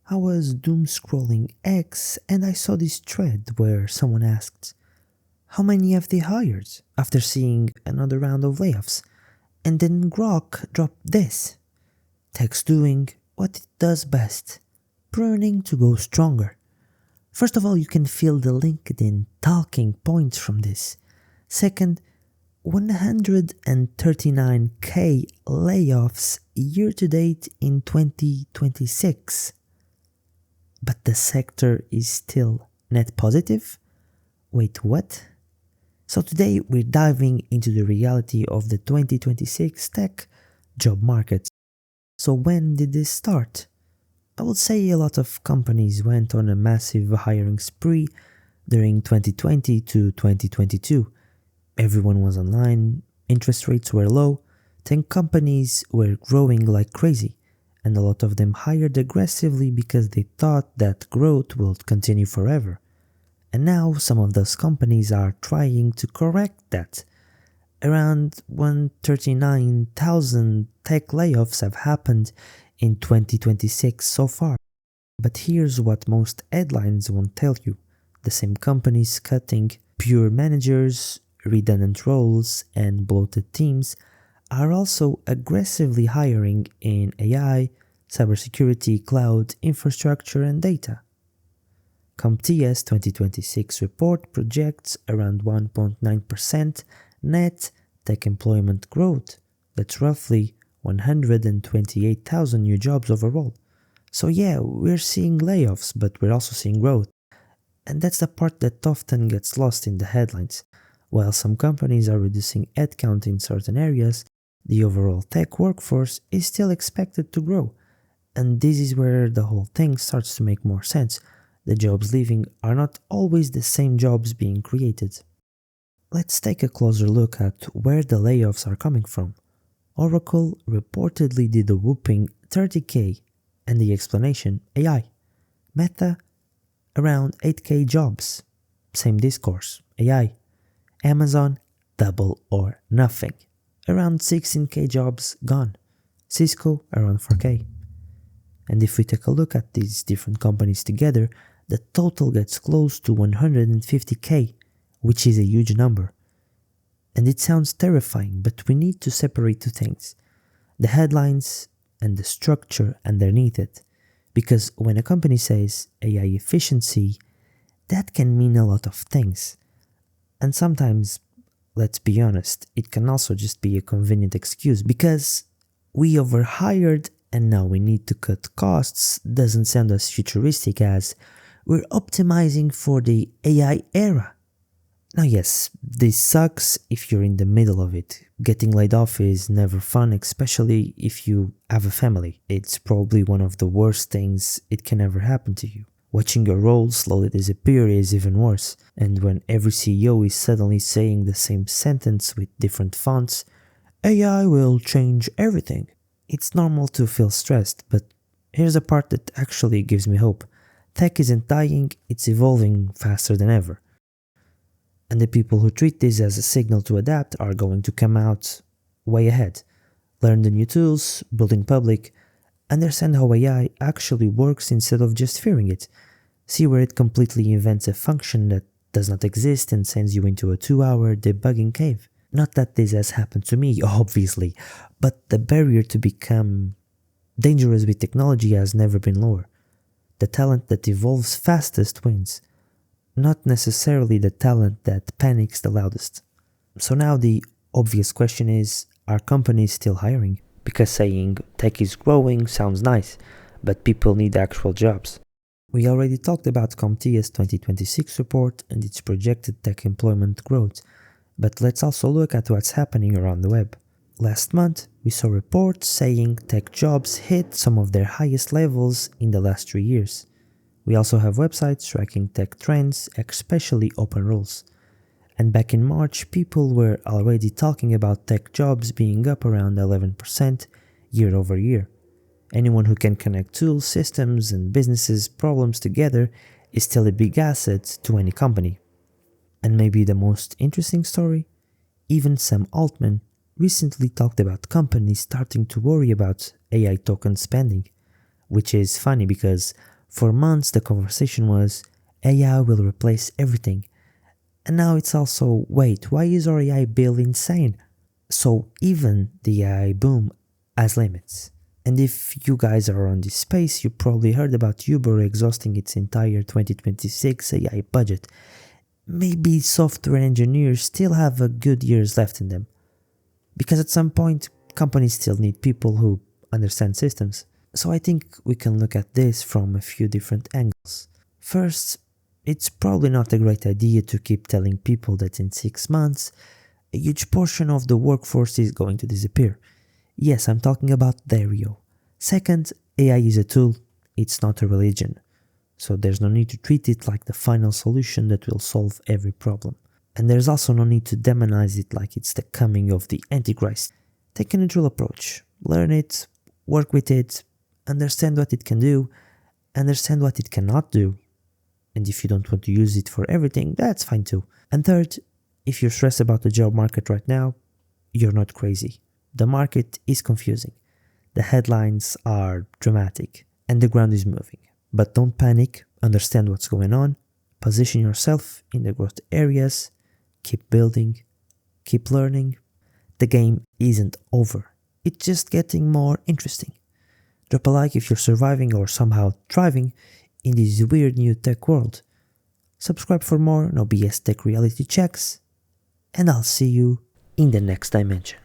I was doom scrolling X and I saw this thread where someone asked, how many have they hired after seeing another round of layoffs? And then Grok dropped this. Tech's doing what it does best, pruning to go stronger. First of all, you can feel the LinkedIn talking points from this. Second, 139k layoffs year to date in 2026. But the sector is still net positive? Wait, what? So today we're diving into the reality of the 2026 tech job market. So when did this start? I would say a lot of companies went on a massive hiring spree during 2020 to 2022. Everyone was online, interest rates were low, tech companies were growing like crazy, and a lot of them hired aggressively because they thought that growth would continue forever. And now some of those companies are trying to correct that. Around 139,000 tech layoffs have happened in 2026 so far. But here's what most headlines won't tell you. The same companies cutting pure managers, redundant roles, and bloated teams are also aggressively hiring in AI, cybersecurity, cloud, infrastructure, and data. CompTIA's 2026 report projects around 1.9% net tech employment growth. That's roughly 128,000 new jobs overall. So yeah, we're seeing layoffs, but we're also seeing growth. And that's the part that often gets lost in the headlines. While some companies are reducing headcount in certain areas, the overall tech workforce is still expected to grow. And this is where the whole thing starts to make more sense. The jobs leaving are not always the same jobs being created. Let's take a closer look at where the layoffs are coming from. Oracle reportedly did a whopping 30k, and the explanation, AI. Meta, around 8k jobs. Same discourse, AI. Amazon, double or nothing. Around 16k jobs gone. Cisco, around 4k. And if we take a look at these different companies together, the total gets close to 150k, which is a huge number. And it sounds terrifying, but we need to separate two things. The headlines and the structure underneath it. Because when a company says AI efficiency, that can mean a lot of things. And sometimes, let's be honest, it can also just be a convenient excuse because we overhired and now we need to cut costs doesn't sound as futuristic as we're optimizing for the AI era. Now yes, this sucks if you're in the middle of it. Getting laid off is never fun, especially if you have a family. It's probably one of the worst things it can ever happen to you. Watching your role slowly disappear is even worse, and when every CEO is suddenly saying the same sentence with different fonts, AI will change everything. It's normal to feel stressed, but here's the part that actually gives me hope. Tech isn't dying, it's evolving faster than ever. And the people who treat this as a signal to adapt are going to come out way ahead. Learn the new tools, build in public, understand how AI actually works instead of just fearing it. See where it completely invents a function that does not exist and sends you into a 2-hour debugging cave. Not that this has happened to me, obviously, but the barrier to become dangerous with technology has never been lower. The talent that evolves fastest wins, not necessarily the talent that panics the loudest. So now the obvious question is, are companies still hiring? Because saying tech is growing sounds nice, but people need actual jobs. We already talked about CompTIA's 2026 report and its projected tech employment growth, but let's also look at what's happening around the web. Last month, we saw reports saying tech jobs hit some of their highest levels in the last 3 years. We also have websites tracking tech trends, especially open roles. And back in March, people were already talking about tech jobs being up around 11% year over year. Anyone who can connect tools, systems, and businesses' problems together is still a big asset to any company. And maybe the most interesting story? Even Sam Altman recently talked about companies starting to worry about AI token spending, which is funny because For months, the conversation was AI will replace everything. And now it's also, wait, why is our AI bill insane? So even the AI boom has limits. And if you guys are on this space, you probably heard about Uber exhausting its entire 2026 AI budget. Maybe software engineers still have a good years left in them. Because at some point, companies still need people who understand systems. So I think we can look at this from a few different angles. First, it's probably not a great idea to keep telling people that in 6 months, a huge portion of the workforce is going to disappear. Yes, I'm talking about Dario. Second, AI is a tool, it's not a religion. So there's no need to treat it like the final solution that will solve every problem. And there's also no need to demonize it like it's the coming of the Antichrist. Take a neutral approach. Learn it, work with it, understand what it can do, understand what it cannot do. And if you don't want to use it for everything, that's fine too. And third, if you're stressed about the job market right now, you're not crazy. The market is confusing. The headlines are dramatic and the ground is moving. But don't panic, understand what's going on, position yourself in the growth areas, keep building, keep learning. The game isn't over. It's just getting more interesting. Drop a like if you're surviving or somehow thriving in this weird new tech world. Subscribe for more No BS Tech reality checks, and I'll see you in the next dimension.